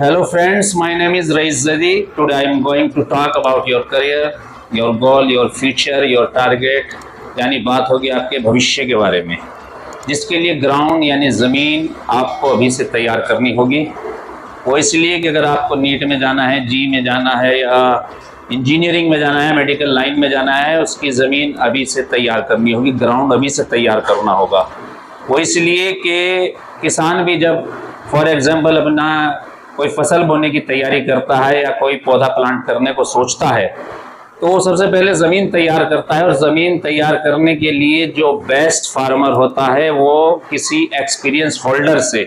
Hello friends, my name is Raiz Zadi. Today I am going to talk about your career, your goal, your future, your target। यानी बात होगी आपके भविष्य के बारे में, जिसके लिए ग्राउंड यानी ज़मीन आपको अभी से तैयार करनी होगी। वो इसलिए कि अगर आपको नीट में जाना है, जी में जाना है या इंजीनियरिंग में जाना है, मेडिकल लाइन में जाना है, उसकी ज़मीन अभी से तैयार करनी होगी, ग्राउंड अभी से तैयार करना होगा। वो इसलिए कि किसान भी जब फॉर एग्ज़ाम्पल अपना कोई फसल बोने की तैयारी करता है या कोई पौधा प्लांट करने को सोचता है, तो वो सबसे पहले ज़मीन तैयार करता है। और ज़मीन तैयार करने के लिए जो बेस्ट फार्मर होता है वो किसी एक्सपीरियंस होल्डर से,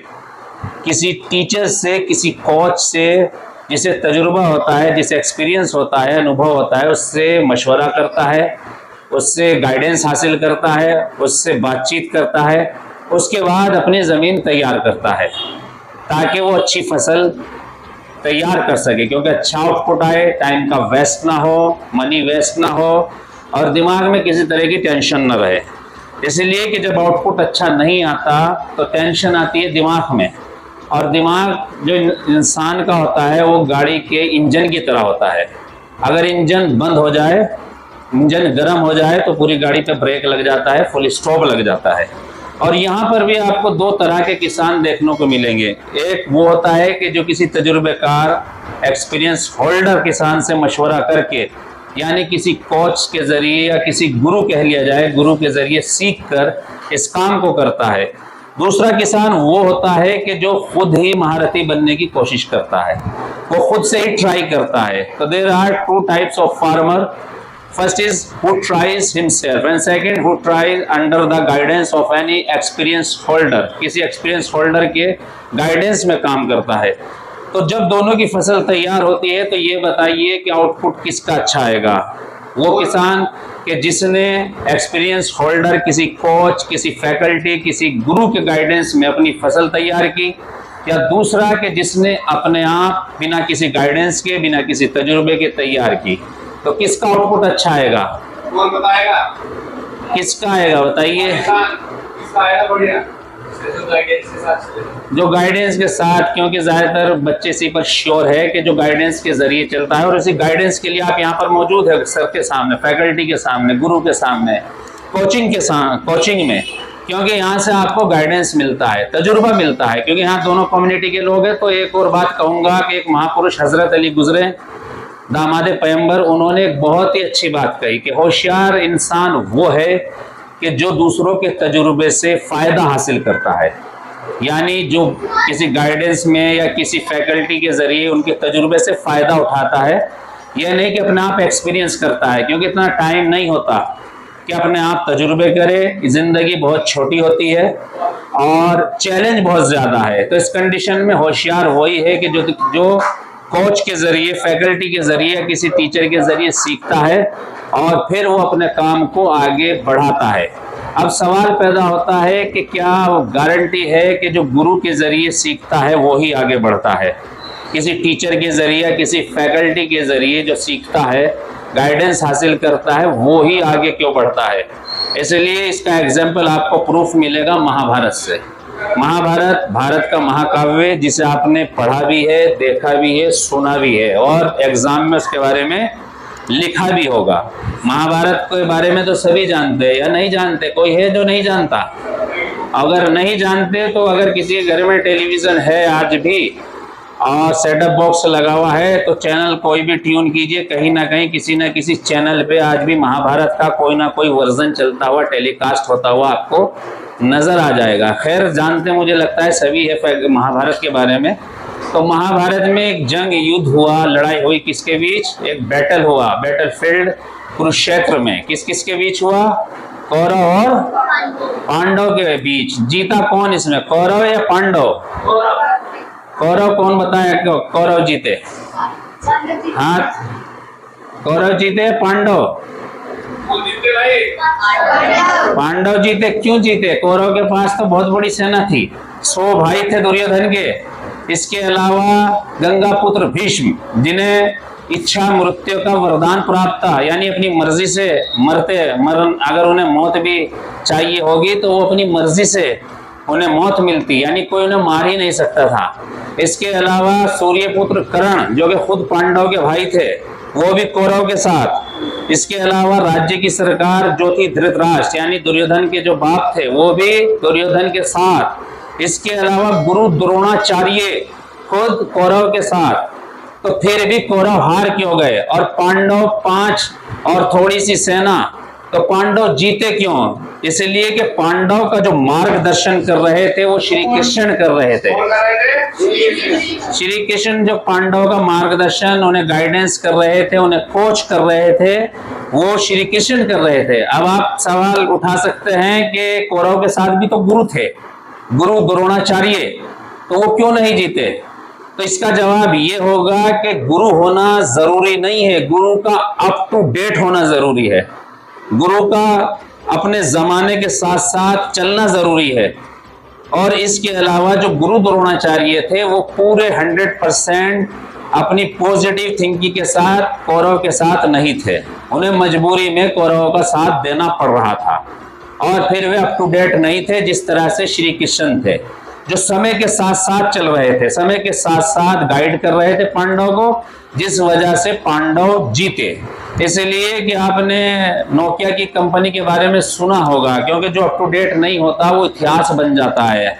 किसी टीचर से, किसी कोच से, जिसे तजुर्बा होता है, जिसे एक्सपीरियंस होता है, अनुभव होता है, उससे मशवरा करता है, उससे गाइडेंस हासिल करता है, उससे बातचीत करता है। उसके बाद अपनी ज़मीन तैयार करता है ताकि वो अच्छी फसल तैयार कर सके, क्योंकि अच्छा आउटपुट आए, टाइम का वेस्ट ना हो, मनी वेस्ट ना हो और दिमाग में किसी तरह की टेंशन ना रहे। इसलिए कि जब आउटपुट अच्छा नहीं आता तो टेंशन आती है दिमाग में, और दिमाग जो इंसान का होता है वो गाड़ी के इंजन की तरह होता है। अगर इंजन बंद हो जाए, इंजन गर्म हो जाए तो पूरी गाड़ी पे ब्रेक लग जाता है, फुल स्टॉप लग जाता है। और यहाँ पर भी आपको दो तरह के किसान देखने को मिलेंगे। एक वो होता है कि जो किसी तजुर्बेकार एक्सपीरियंस होल्डर किसान से मशवरा करके, यानी किसी कोच के ज़रिए या किसी गुरु कह लिया जाए, गुरु के ज़रिए सीख कर इस काम को करता है। दूसरा किसान वो होता है कि जो खुद ही महारती बनने की कोशिश करता है, वो खुद से ही ट्राई करता है। तो there are two types of farmer. First is who tries himself and second who tries under the guidance of any experienced holder, किसी experienced holder के guidance में काम करता है। तो जब दोनों की फसल तैयार होती है तो ये बताइए कि आउटपुट किसका अच्छा आएगा? वो किसान कि जिसने एक्सपीरियंस होल्डर, किसी कोच, किसी फैकल्टी, किसी गुरु के गाइडेंस में अपनी फसल तैयार की, या दूसरा कि जिसने अपने आप बिना किसी गाइडेंस के, बिना किसी तजुर्बे के तैयार की। तो किसका आउटपुट अच्छा आएगा? कौन बताएगा? किसका आएगा बताइए? किसका आएगा? बढ़िया जो गाइडेंस के साथ, क्योंकि ज़्यादातर बच्चे इसी पर श्योर है कि जो गाइडेंस के ज़रिए चलता है, और इसी गाइडेंस के लिए आप यहाँ पर मौजूद है, सर के सामने, फैकल्टी के सामने, गुरु के सामने, कोचिंग में, क्योंकि यहाँ से आपको गाइडेंस मिलता है, तजुर्बा मिलता है। क्योंकि यहाँ दोनों कम्युनिटी के लोग हैं। तो एक और बात कहूँगा कि एक महापुरुष हजरत अली गुजरे, दामाद पैगंबर, उन्होंने एक बहुत ही अच्छी बात कही कि होशियार इंसान वो है कि जो दूसरों के तजुर्बे से फ़ायदा हासिल करता है, यानी जो किसी गाइडेंस में या किसी फैकल्टी के ज़रिए उनके तजुर्बे से फ़ायदा उठाता है। यह नहीं कि अपने आप एक्सपीरियंस करता है, क्योंकि इतना टाइम नहीं होता कि अपने आप तजुर्बे करे। ज़िंदगी बहुत छोटी होती है और चैलेंज बहुत ज़्यादा है। तो इस कंडीशन में होशियार वही है कि जो कोच के ज़रिए, फैकल्टी के ज़रिए, किसी टीचर के ज़रिए सीखता है और फिर वो अपने काम को आगे बढ़ाता है। अब सवाल पैदा होता है कि क्या वो गारंटी है कि जो गुरु के ज़रिए सीखता है वो ही आगे बढ़ता है? किसी टीचर के ज़रिए, किसी फैकल्टी के ज़रिए जो सीखता है, गाइडेंस हासिल करता है, वो ही आगे क्यों बढ़ता है? इसलिए इसका एग्जाम्पल आपको प्रूफ मिलेगा महाभारत से। महाभारत भारत का महाकाव्य, जिसे आपने पढ़ा भी है, देखा भी है, सुना भी है और एग्जाम में उसके बारे में लिखा भी होगा। महाभारत के बारे में तो सभी जानते हैं या नहीं जानते? कोई है जो नहीं जानता? अगर नहीं जानते तो अगर किसी के घर में टेलीविज़न है आज भी और सेटअप बॉक्स लगा हुआ है तो चैनल कोई भी ट्यून कीजिए, कहीं ना कहीं किसी न किसी चैनल पे आज भी महाभारत का कोई ना कोई वर्जन चलता हुआ, टेलीकास्ट होता हुआ आपको नज़र आ जाएगा। खैर जानते मुझे लगता है सभी है महाभारत के बारे में। तो महाभारत में एक जंग, युद्ध हुआ, लड़ाई हुई, किसके बीच? एक बैटल हुआ, बैटल फील्ड कुरुक्षेत्र में। किस किस के बीच हुआ? कौरव और पांडव के बीच। जीता कौन इसमें, कौरव या पांडव? कौरव कौन बताया कौरव जीते? हाँ, कौरव जीते, पांडव? पांडव जीते। क्यों जीते? कौरव के पास तो बहुत बड़ी सेना थी, 100 भाई थे दुर्योधन के। इसके अलावा गंगा पुत्र भीष्म, जिन्हें इच्छा मृत्यु का वरदान प्राप्त था, यानी अपनी मर्जी से मरते, अगर उन्हें मौत भी चाहिए होगी तो वो अपनी मर्जी से उन्हें मौत मिलती, यानी कोई उन्हें मार ही नहीं सकता था। इसके अलावा सूर्यपुत्र कर्ण जो कि खुद पांडव के भाई थे, वो भी कौरव के साथ। इसके अलावा राज्य की सरकार जो थी धृतराष्ट्र यानी दुर्योधन के जो बाप थे, वो भी दुर्योधन के साथ। इसके अलावा गुरु द्रोणाचार्य खुद कौरव के साथ। तो फिर भी कौरव हार क्यों गए और पांडव 5 और थोड़ी सी सेना, तो पांडव जीते क्यों? इसलिए कि पांडव का जो मार्गदर्शन कर रहे थे वो श्री कृष्ण कर रहे थे। कौन कर रहे थे? श्री कृष्ण जो पांडव का मार्गदर्शन, उन्हें गाइडेंस कर रहे थे, उन्हें कोच कर रहे थे, वो श्री कृष्ण कर रहे थे। अब आप सवाल उठा सकते हैं कि कौरव के साथ भी तो गुरु थे, गुरु द्रोणाचार्य, तो वो क्यों नहीं जीते? तो इसका जवाब ये होगा कि गुरु होना जरूरी नहीं है, गुरु का अप टू डेट होना जरूरी है। गुरु का अपने जमाने के साथ साथ चलना जरूरी है। और इसके अलावा जो गुरु द्रोणाचार्य थे वो पूरे 100% अपनी पॉजिटिव थिंकिंग के साथ कौरव के साथ नहीं थे, उन्हें मजबूरी में कौरवों का साथ देना पड़ रहा था। और फिर वे अप टू डेट नहीं थे जिस तरह से श्री कृष्ण थे, जो समय के साथ साथ चल रहे थे, समय के साथ साथ गाइड कर रहे थे पांडव को, जिस वजह से पांडव जीते। इसलिए कि आपने नोकिया की कंपनी के बारे में सुना होगा, क्योंकि जो अप टू डेट नहीं होता वो इतिहास बन जाता है।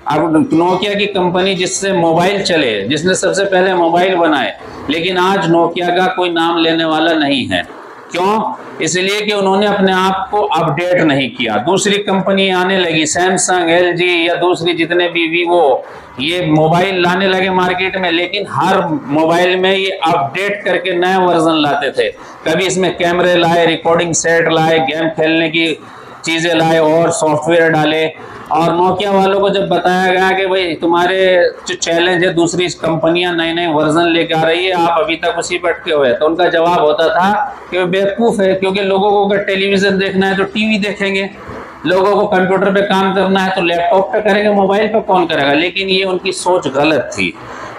अब नोकिया की कंपनी जिससे मोबाइल चले, जिसने सबसे पहले मोबाइल बनाए, लेकिन आज नोकिया का कोई नाम लेने वाला नहीं है। क्यों? इसलिए कि उन्होंने अपने आप को अपडेट नहीं किया। दूसरी कंपनी आने लगी, सैमसंग, एलजी या दूसरी जितने भी वीवो, ये मोबाइल लाने लगे मार्केट में, लेकिन हर मोबाइल में ये अपडेट करके नया वर्जन लाते थे। कभी इसमें कैमरे लाए, रिकॉर्डिंग सेट लाए, गेम खेलने की चीज़ें लाए और सॉफ्टवेयर डाले। और नोकिया वालों को जब बताया गया कि भाई तुम्हारे जो चैलेंज है, दूसरी कंपनियां नए नए वर्जन लेकर आ रही है, आप अभी तक उसी पर अटके हुए हैं, तो उनका जवाब होता था कि वो बेवकूफ़ है, क्योंकि लोगों को अगर टेलीविज़न देखना है तो टीवी देखेंगे, लोगों को कंप्यूटर पे काम करना है तो लैपटॉप पे करेंगे, मोबाइल पे कौन करेगा। लेकिन ये उनकी सोच गलत थी।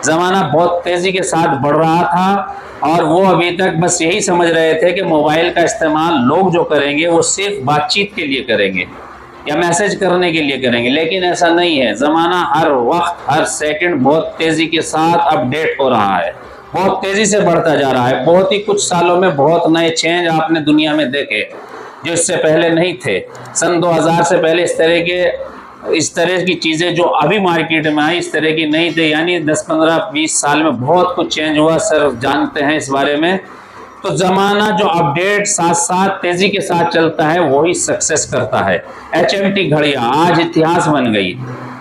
ज़माना बहुत तेज़ी के साथ बढ़ रहा था और वो अभी तक बस यही समझ रहे थे कि मोबाइल का इस्तेमाल लोग जो करेंगे वो सिर्फ बातचीत के लिए करेंगे या मैसेज करने के लिए करेंगे, लेकिन ऐसा नहीं है। ज़माना हर वक्त हर सेकंड बहुत तेज़ी के साथ अपडेट हो रहा है, बहुत तेज़ी से बढ़ता जा रहा है। बहुत ही कुछ सालों में बहुत नए चेंज आपने दुनिया में देखे जो इससे पहले नहीं थे। सन 2000 से पहले इस तरह की चीज़ें जो अभी मार्केट में आई, इस तरह की नहीं थी। यानी 10, 15, 20 साल में बहुत कुछ चेंज हुआ, सर जानते हैं इस बारे में। तो ज़माना जो अपडेट साथ साथ तेज़ी के साथ चलता है वही सक्सेस करता है। HMT घड़ियाँ आज इतिहास बन गई।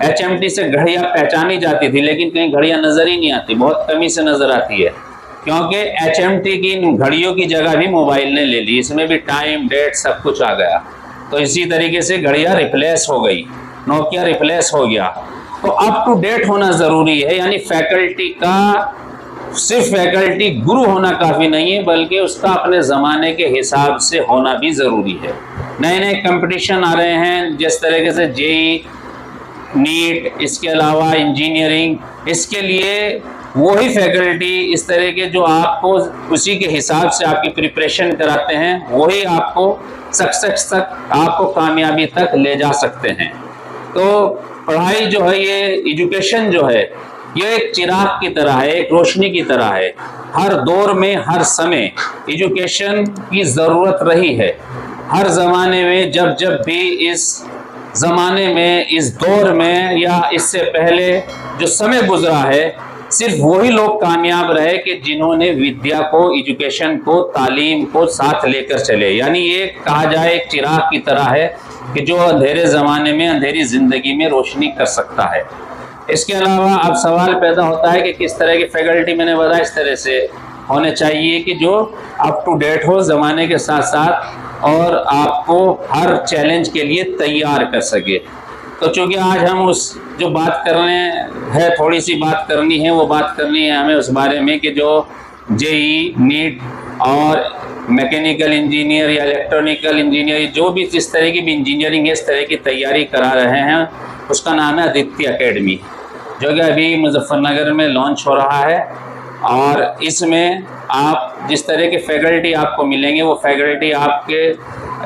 HMT से घड़ियाँ पहचानी जाती थी, लेकिन कहीं घड़ियाँ नज़र ही नहीं आती, बहुत कमी से नज़र आती है, क्योंकि HMT की घड़ियों की जगह भी मोबाइल ने ले ली। इसमें भी टाइम, डेट सब कुछ आ गया। तो इसी तरीके से घड़ियाँ रिप्लेस हो गई, नोकिया रिप्लेस हो गया। तो अप टू डेट होना ज़रूरी है। यानी फैकल्टी का सिर्फ फैकल्टी गुरु होना काफ़ी नहीं है, बल्कि उसका अपने ज़माने के हिसाब से होना भी ज़रूरी है। नए नए कंपटीशन आ रहे हैं, जिस तरीके से JEE, नीट, इसके अलावा इंजीनियरिंग, इसके लिए वही फैकल्टी इस तरह के जो आपको उसी के हिसाब से आपकी प्रिपरेशन कराते हैं, वही आपको सक्सेस तक, आपको कामयाबी तक ले जा सकते हैं। तो पढ़ाई जो है, ये एजुकेशन जो है, ये एक चिराग की तरह है, एक रोशनी की तरह है। हर दौर में, हर समय एजुकेशन की ज़रूरत रही है। हर ज़माने में जब जब भी इस ज़माने में, इस दौर में या इससे पहले जो समय गुजरा है, सिर्फ वही लोग कामयाब रहे कि जिन्होंने विद्या को, एजुकेशन को, तालीम को साथ लेकर चले। यानी ये कहा जाए एक चिराग की तरह है कि जो अंधेरे ज़माने में, अंधेरी ज़िंदगी में रोशनी कर सकता है। इसके अलावा अब सवाल पैदा होता है कि किस तरह की फैकल्टी, मैंने बताया इस तरह से होने चाहिए कि जो अप टू डेट हो ज़माने के साथ साथ और आपको हर चैलेंज के लिए तैयार कर सके। तो चूँकि आज हम उस जो बात करने है, थोड़ी सी बात करनी है, वो बात करनी है हमें उस बारे में कि जो JEE, नीट और मैकेनिकल इंजीनियर या इलेक्ट्रॉनिकल इंजीनियर, जो भी जिस तरह की भी इंजीनियरिंग इस तरह की तैयारी करा रहे हैं, उसका नाम है आदित्य एकेडमी, जो कि अभी मुजफ्फरनगर में लॉन्च हो रहा है। और इसमें आप जिस तरह के फैकल्टी आपको मिलेंगे, वो फैकल्टी आपके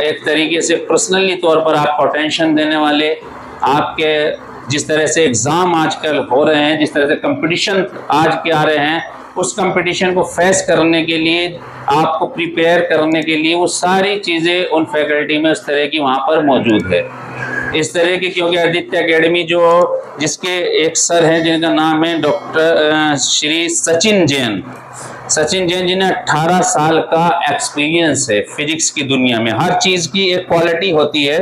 एक तरीके से पर्सनली तौर पर आपको अटेंशन देने वाले, आपके जिस तरह से एग्ज़ाम आजकल हो रहे हैं, जिस तरह से कंपटीशन आज के आ रहे हैं, उस कंपटीशन को फेस करने के लिए, आपको प्रिपेयर करने के लिए वो सारी चीज़ें उन फैकल्टी में उस तरह की वहाँ पर मौजूद है। इस तरह की, क्योंकि आदित्य एकेडमी जिसके एक सर हैं जिनका नाम है डॉक्टर श्री सचिन जैन जिन्हें 18 साल का एक्सपीरियंस है फिजिक्स की दुनिया में। हर चीज़ की एक क्वालिटी होती है,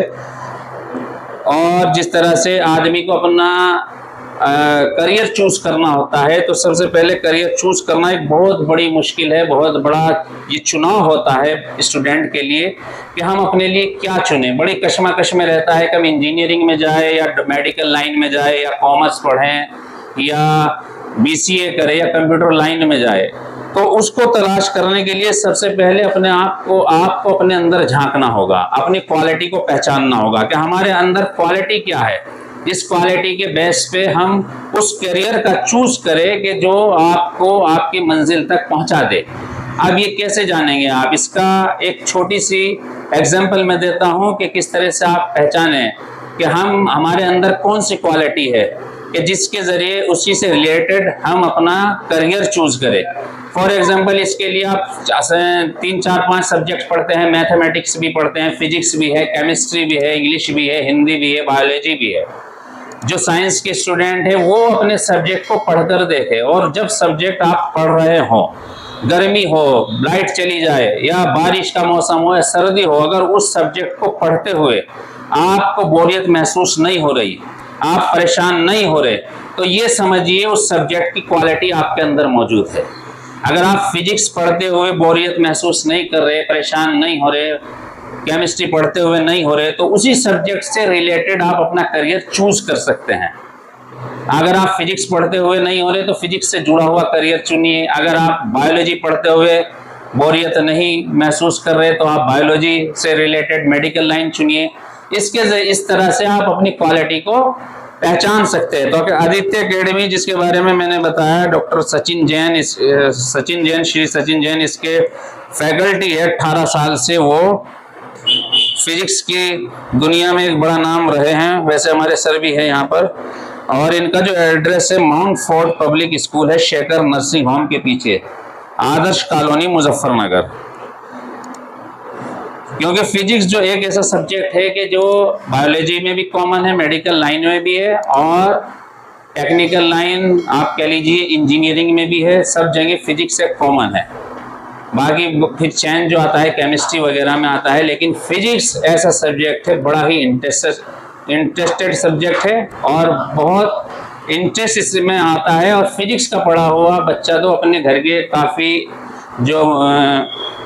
और जिस तरह से आदमी को अपना करियर चूज करना होता है, तो सबसे पहले करियर चूज करना एक बहुत बड़ी मुश्किल है, बहुत बड़ा ये चुनाव होता है स्टूडेंट के लिए कि हम अपने लिए क्या चुने। बड़ी कश्मकश में रहता है कि हम इंजीनियरिंग में जाए या मेडिकल लाइन में जाए या कॉमर्स पढ़ें या BCA करें या कंप्यूटर लाइन में जाए। तो उसको तलाश करने के लिए सबसे पहले अपने आपको अपने अंदर झांकना होगा, अपनी क्वालिटी को पहचानना होगा कि हमारे अंदर क्वालिटी क्या है। इस क्वालिटी के बेस पे हम उस करियर का चूज करें कि जो आपको आपकी मंजिल तक पहुंचा दे। अब ये कैसे जानेंगे आप? इसका एक छोटी सी एग्जांपल मैं देता हूं कि किस तरह से आप पहचानें कि हमारे अंदर कौन सी क्वालिटी है कि जिसके ज़रिए उसी से रिलेटेड हम अपना करियर चूज करें। फॉर एग्जांपल, इसके लिए आप 3, 4, 5 सब्जेक्ट पढ़ते हैं, मैथमेटिक्स भी पढ़ते हैं, फिजिक्स भी है, केमिस्ट्री भी है, इंग्लिश भी है, हिंदी भी है, बायोलॉजी भी है। जो साइंस के स्टूडेंट है वो अपने सब्जेक्ट को पढ़कर देखे, और जब सब्जेक्ट आप पढ़ रहे हो, गर्मी हो, लाइट चली जाए या बारिश का मौसम हो या सर्दी हो, अगर उस सब्जेक्ट को पढ़ते हुए आपको बोरियत महसूस नहीं हो रही, आप परेशान नहीं हो रहे, तो ये समझिए उस सब्जेक्ट की क्वालिटी आपके अंदर मौजूद है। अगर आप फिजिक्स पढ़ते हुए बोरियत महसूस नहीं कर रहे, परेशान नहीं हो रहे, केमिस्ट्री पढ़ते हुए नहीं हो रहे, तो उसी सब्जेक्ट से रिलेटेड आप अपना करियर चूज कर सकते हैं। अगर आप फिजिक्स पढ़ते हुए नहीं हो रहे तो फिजिक्स से जुड़ा हुआ करियर चुनिए। अगर आप बायोलॉजी पढ़ते हुए बोरियत नहीं महसूस कर रहे तो आप बायोलॉजी से रिलेटेड मेडिकल लाइन चुनिए। इस तरह से आप अपनी क्वालिटी को पहचान सकते हैं। तो आदित्य एकेडमी जिसके बारे में मैंने बताया, डॉक्टर सचिन जैन, श्री सचिन जैन इसके फैकल्टी है। 18 साल से वो फिजिक्स की दुनिया में एक बड़ा नाम रहे हैं। वैसे हमारे सर भी है यहाँ पर, और इनका जो एड्रेस है माउंट फोर्ड पब्लिक स्कूल है, शेखर नर्सिंग होम के पीछे, आदर्श कॉलोनी, मुजफ्फरनगर। क्योंकि फिजिक्स जो एक ऐसा सब्जेक्ट है कि जो बायोलॉजी में भी कॉमन है, मेडिकल लाइन में भी है, और टेक्निकल लाइन आप कह लीजिए इंजीनियरिंग में भी है, सब जगह फिजिक्स एक कॉमन है। बाकी फिर चैन जो आता है केमिस्ट्री वगैरह में आता है, लेकिन फिजिक्स ऐसा सब्जेक्ट है, बड़ा ही इंटरेस्टेड सब्जेक्ट है और बहुत इंटरेस्ट इसमें आता है। और फिजिक्स का पढ़ा हुआ बच्चा तो अपने घर के काफ़ी जो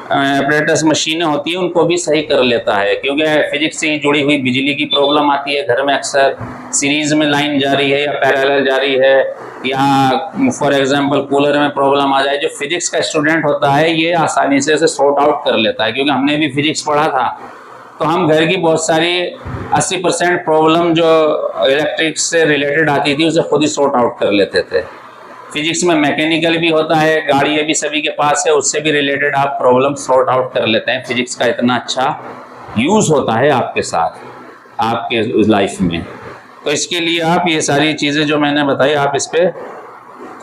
ऑपरेटर्स मशीनें होती हैं उनको भी सही कर लेता है, क्योंकि फिजिक्स से जुड़ी हुई बिजली की प्रॉब्लम आती है घर में, अक्सर सीरीज में लाइन जा रही है या पैरेलल जा रही है, या फॉर एग्जांपल कूलर में प्रॉब्लम आ जाए। जो फिजिक्स का स्टूडेंट होता है ये आसानी से उसे सॉर्ट आउट कर लेता है, क्योंकि हमने भी फिजिक्स पढ़ा था, तो हम घर की बहुत सारी 80% प्रॉब्लम जो इलेक्ट्रिक से रिलेटेड आती थी उसे खुद ही सॉर्ट आउट कर लेते थे। फिजिक्स में मैकेनिकल भी होता है, गाड़ी भी सभी के पास है, उससे भी रिलेटेड आप प्रॉब्लम सॉर्ट आउट कर लेते हैं। फिजिक्स का इतना अच्छा यूज़ होता है आपके साथ, आपके लाइफ में। तो इसके लिए आप ये सारी चीज़ें जो मैंने बताई, आप इस पर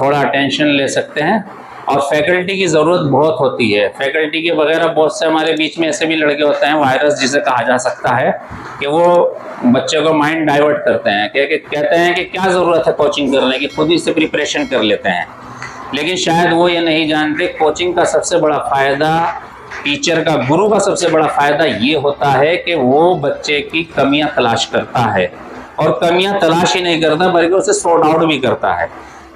थोड़ा अटेंशन ले सकते हैं। और फैकल्टी की ज़रूरत बहुत होती है। फैकल्टी के वगैरह बहुत से हमारे बीच में ऐसे भी लड़के होते हैं, वायरस जिसे कहा जा सकता है, कि वो बच्चे को माइंड डाइवर्ट करते हैं, कहते हैं कि क्या ज़रूरत है कोचिंग करने की, खुद ही से प्रिपरेशन कर लेते हैं। लेकिन शायद वो ये नहीं जानते कोचिंग का सबसे बड़ा फ़ायदा, टीचर का, गुरु का सबसे बड़ा फ़ायदा ये होता है कि वो बच्चे की कमियाँ तलाश करता है, और कमियाँ तलाश ही नहीं करता बल्कि उसे सॉर्ट आउट भी करता है।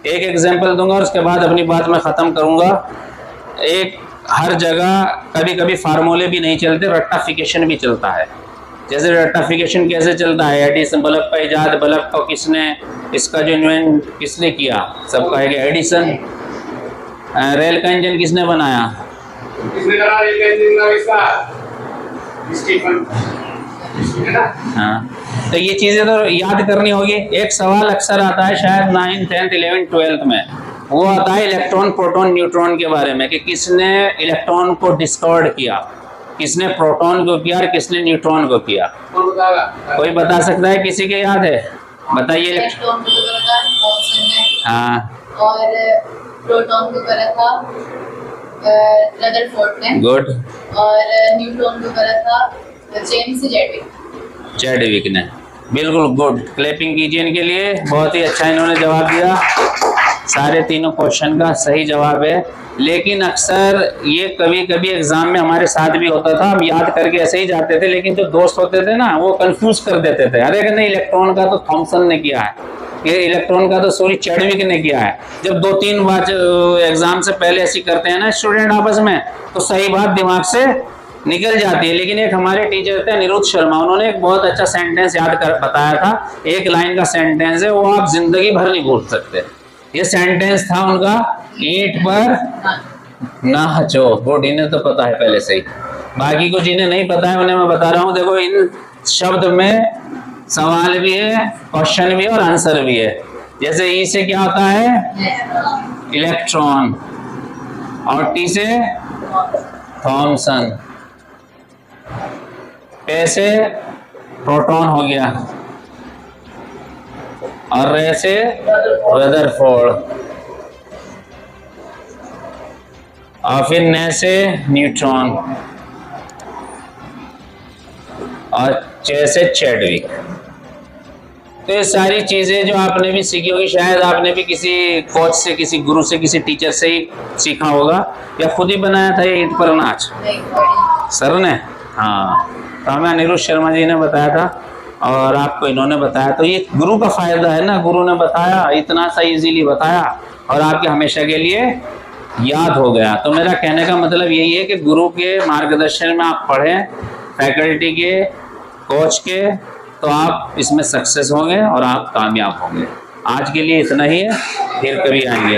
एक एग्जांपल दूंगा और उसके बाद अपनी बात मैं ख़त्म करूंगा। हर जगह कभी कभी फार्मूले भी नहीं चलते, रट्टाफिकेशन भी चलता है। जैसे रट्टाफिकेशन कैसे चलता है, एडिसन, बल्ब का इजाद, बल्ब को किसने, इसका जो इन्वेंट किसने किया, सब कहेंगे एडिसन। रेल का इंजन किसने बनाया, हाँ। तो ये चीज़ें तो याद करनी होगी। एक सवाल अक्सर आता है शायद 9th, 10th, 11th, 12th में, वो आता है इलेक्ट्रॉन, प्रोटॉन, न्यूट्रॉन के बारे में, कि किसने इलेक्ट्रॉन को डिस्कवर्ड किया, किसने प्रोटॉन को किया और किसने न्यूट्रॉन को किया। कोई बता सकता है? किसी के याद है? बताइए। इलेक्ट्रॉन को करा था थॉमसन ने, हाँ, और प्रोटॉन को करा था रदरफोर्ड ने, गुड। और न्यूट्रॉन को करा था जेम्स चैडविक ने। बिल्कुल गुड, क्लैपिंग कीजिए इनके लिए। बहुत ही अच्छा इन्होंने जवाब दिया। सारे तीनों क्वेश्चन का सही जवाब है। लेकिन अक्सर ये कभी कभी एग्जाम में हमारे साथ भी होता था, हम याद करके ऐसे ही जाते थे, लेकिन जो दोस्त होते थे ना वो कंफ्यूज कर देते थे। अरे नहीं, इलेक्ट्रॉन का तो थॉमसन ने किया है, ये इलेक्ट्रॉन का तो सॉरी चैडविक ने किया है। जब 2-3 बार एग्जाम से पहले ऐसी करते हैं ना स्टूडेंट आपस में, तो सही बात दिमाग से निकल जाती है। लेकिन एक हमारे टीचर थे अनिरुद्ध शर्मा, उन्होंने एक बहुत अच्छा सेंटेंस याद कर बताया था। एक लाइन का सेंटेंस है, वो आप जिंदगी भर नहीं भूल सकते। ये सेंटेंस था उनका, ईंट पर नाचो। गुड, इन्हें तो पता है पहले से ही। बाकी को जिन्हें नहीं पता है उन्हें मैं बता रहा हूँ। देखो, इन शब्द में सवाल भी है, क्वेश्चन भी है और आंसर भी है। जैसे ई से क्या होता है? इलेक्ट्रॉन, और टी से थॉमसन, पे से प्रोटॉन हो गया, और रे से रदरफोर्ड, और फिर ने से न्यूट्रॉन, और चे से चैडविक। तो ये सारी चीजें जो आपने भी सीखी होगी, शायद आपने भी किसी कोच से, किसी गुरु से, किसी टीचर से ही सीखा होगा, या खुद ही बनाया था ये ईंट पर नाच सर ने? हाँ, तो हमें अनिरुद्ध शर्मा जी ने बताया था और आपको इन्होंने बताया। तो ये गुरु का फायदा है ना, गुरु ने बताया, इतना सा इजीली बताया और आपके हमेशा के लिए याद हो गया। तो मेरा कहने का मतलब यही है कि गुरु के मार्गदर्शन में आप पढ़ें, फैकल्टी के, कोच के, तो आप इसमें सक्सेस होंगे और आप कामयाब होंगे। आज के लिए इतना ही है, फिर कभी आएंगे।